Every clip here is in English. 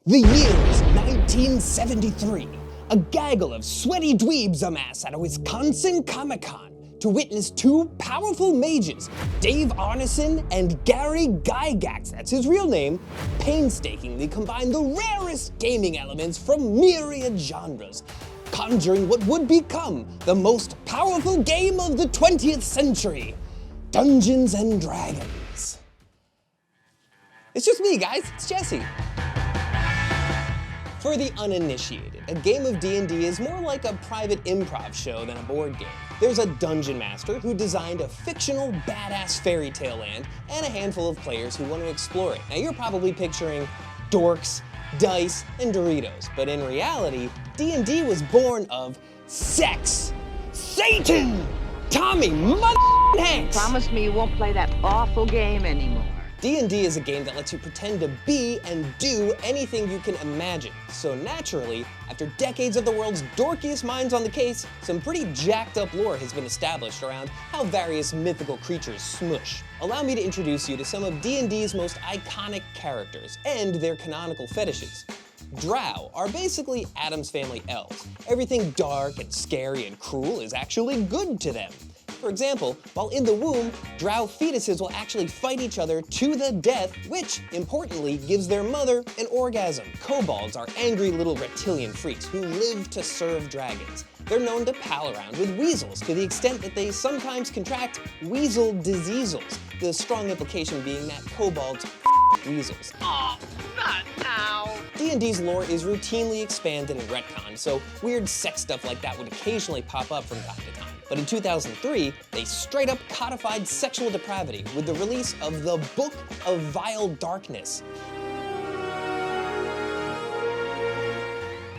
The year is 1973. A gaggle of sweaty dweebs amass at a Wisconsin Comic-Con to witness two powerful mages, Dave Arneson and Gary Gygax, that's his real name, painstakingly combine the rarest gaming elements from myriad genres, conjuring what would become the most powerful game of the 20th century, Dungeons and Dragons. It's just me, guys, it's Jesse. For the uninitiated, a game of D&D is more like a private improv show than a board game. There's a dungeon master who designed a fictional badass fairy tale land and a handful of players who want to explore it. Now you're probably picturing dorks, dice, and Doritos, but in reality, D&D was born of sex, Satan, Tommy Hanks. Promise me you won't play that awful game anymore. D&D is a game that lets you pretend to be and do anything you can imagine. So naturally, after decades of the world's dorkiest minds on the case, some pretty jacked up lore has been established around how various mythical creatures smush. Allow me to introduce you to some of D&D's most iconic characters and their canonical fetishes. Drow are basically Addams Family elves. Everything dark and scary and cruel is actually good to them. For example, while in the womb, Drow fetuses will actually fight each other to the death, which, importantly, gives their mother an orgasm. Kobolds are angry little reptilian freaks who live to serve dragons. They're known to pal around with weasels to the extent that they sometimes contract weasel diseasels, the strong implication being that kobolds weasels. Aw, not now. D&D's lore is routinely expanded and retconned, so weird sex stuff like that would occasionally pop up from time to time. But in 2003, they straight up codified sexual depravity with the release of the Book of Vile Darkness.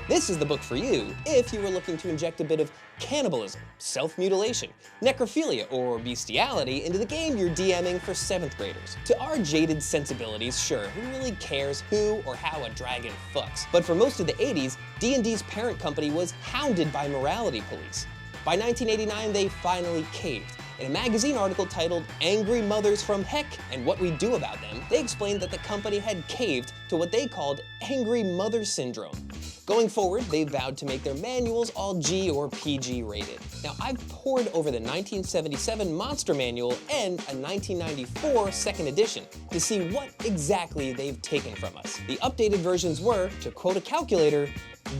This is the book for you if you were looking to inject a bit of cannibalism, self-mutilation, necrophilia, or bestiality into the game you're DMing for 7th graders. To our jaded sensibilities, sure, who really cares who or how a dragon fucks? But for most of the 80s, D&D's parent company was hounded by morality police. By 1989, they finally caved. In a magazine article titled Angry Mothers from Heck and What We Do About Them, they explained that the company had caved to what they called Angry Mother Syndrome. Going forward, they vowed to make their manuals all G or PG rated. Now, I've pored over the 1977 Monster Manual and a 1994 second edition to see what exactly they've taken from us. The updated versions were, to quote a calculator,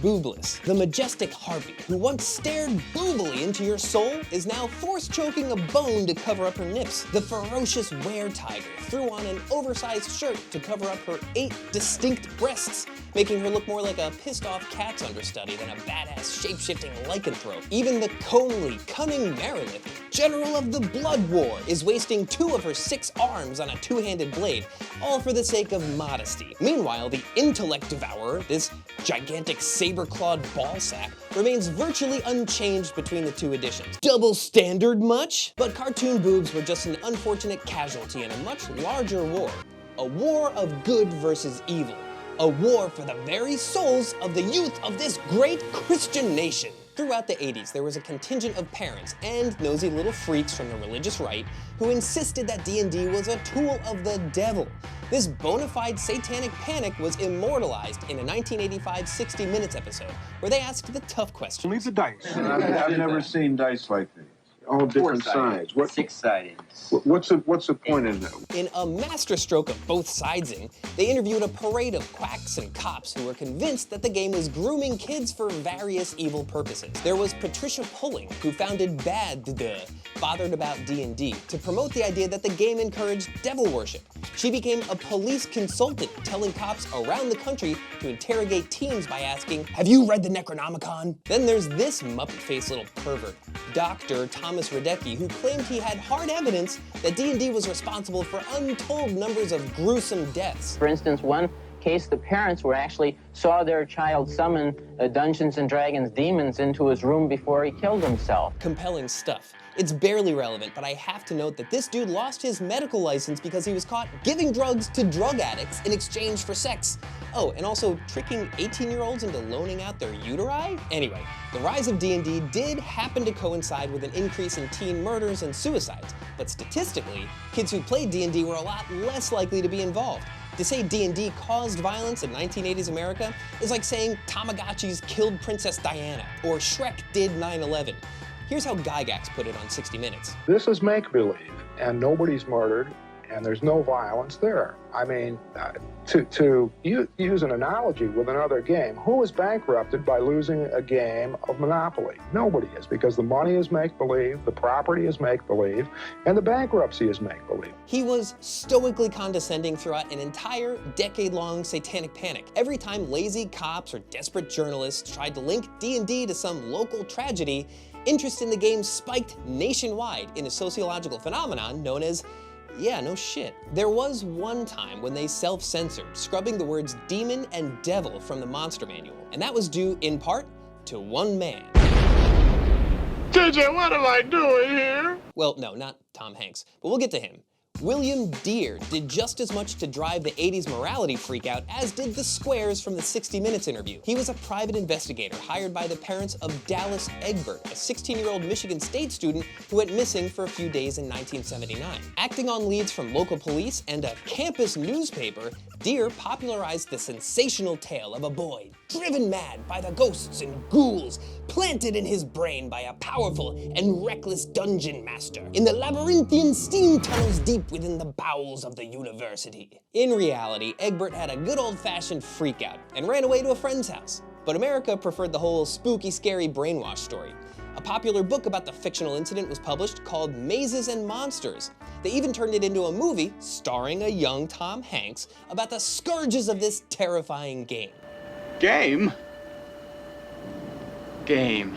boobless. The majestic harpy who once stared boobily into your soul is now force-choking a bone to cover up her nips. The ferocious were-tiger threw on an oversized shirt to cover up her 8 distinct breasts, making her look more like a pissed-off cat's understudy than a badass shape-shifting lycanthrope. Even the comely, cunning Meredith, general of the Blood War, is wasting 2 of her 6 arms on a 2-handed blade, all for the sake of modesty. Meanwhile, the intellect devourer, this gigantic saber-clawed ballsack, remains virtually unchanged between the 2 editions. Double standard much? But cartoon boobs were just an unfortunate casualty in a much larger war. A war of good versus evil. A war for the very souls of the youth of this great Christian nation. Throughout the 80s, there was a contingent of parents and nosy little freaks from the religious right who insisted that D&D was a tool of the devil. This bona fide Satanic Panic was immortalized in a 1985 60 Minutes episode where they asked the tough question. Leave the dice. I've never seen dice like these. All different sides. What, 6-sided. What's the point in that? In a masterstroke of both sidesing, they interviewed a parade of quacks and cops who were convinced that the game was grooming kids for various evil purposes. There was Patricia Pulling, who founded Bothered About D&D, to promote the idea that the game encouraged devil worship. She became a police consultant, telling cops around the country to interrogate teens by asking, "Have you read the Necronomicon?" Then there's this muppet-faced little pervert, Dr. Thomas Radecki, who claimed he had hard evidence that D&D was responsible for untold numbers of gruesome deaths. For instance, one case, the parents saw their child summon Dungeons and Dragons demons into his room before he killed himself. Compelling stuff. It's barely relevant, but I have to note that this dude lost his medical license because he was caught giving drugs to drug addicts in exchange for sex. Oh, and also tricking 18-year-olds into loaning out their uteri? Anyway, the rise of D&D did happen to coincide with an increase in teen murders and suicides, but statistically, kids who played D&D were a lot less likely to be involved. To say D&D caused violence in 1980s America is like saying Tamagotchis killed Princess Diana or Shrek did 9/11. Here's how Gygax put it on 60 Minutes. This is make-believe, and nobody's murdered, and there's no violence there. I mean, to use an analogy with another game, who is bankrupted by losing a game of Monopoly? Nobody is, because the money is make-believe, the property is make-believe, and the bankruptcy is make-believe. He was stoically condescending throughout an entire decade-long Satanic Panic. Every time lazy cops or desperate journalists tried to link D&D to some local tragedy, interest in the game spiked nationwide in a sociological phenomenon known as yeah, no shit. There was one time when they self-censored, scrubbing the words demon and devil from the monster manual, and that was due in part to one man. TJ, what am I doing here? Well, no, not Tom Hanks, but we'll get to him. William Deere did just as much to drive the 80s morality freakout as did the squares from the 60 Minutes interview. He was a private investigator hired by the parents of Dallas Egbert, a 16-year-old Michigan State student who went missing for a few days in 1979. Acting on leads from local police and a campus newspaper, Deere popularized the sensational tale of a boy driven mad by the ghosts and ghouls planted in his brain by a powerful and reckless dungeon master in the labyrinthian steam tunnels deep within the bowels of the university. In reality, Egbert had a good old-fashioned freakout and ran away to a friend's house. But America preferred the whole spooky, scary brainwash story. A popular book about the fictional incident was published called Mazes and Monsters. They even turned it into a movie starring a young Tom Hanks about the scourges of this terrifying game. Game? Game.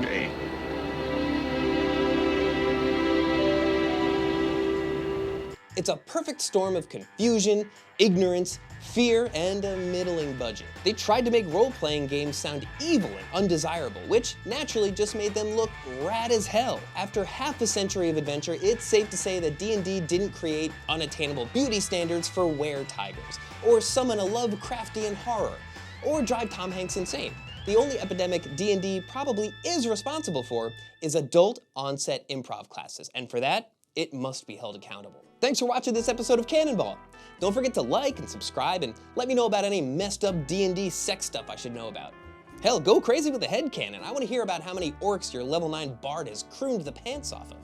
Game. It's a perfect storm of confusion, ignorance, fear, and a middling budget. They tried to make role-playing games sound evil and undesirable, which naturally just made them look rad as hell. After half a century of adventure, it's safe to say that D&D didn't create unattainable beauty standards for were-tigers, or summon a Lovecraftian horror, or drive Tom Hanks insane. The only epidemic D&D probably is responsible for is adult onset improv classes, and for that, it must be held accountable. Thanks for watching this episode of CanonBall. Don't forget to like and subscribe and let me know about any messed up D&D sex stuff I should know about. Hell, go crazy with the headcanon. I want to hear about how many orcs your level 9 bard has crooned the pants off of.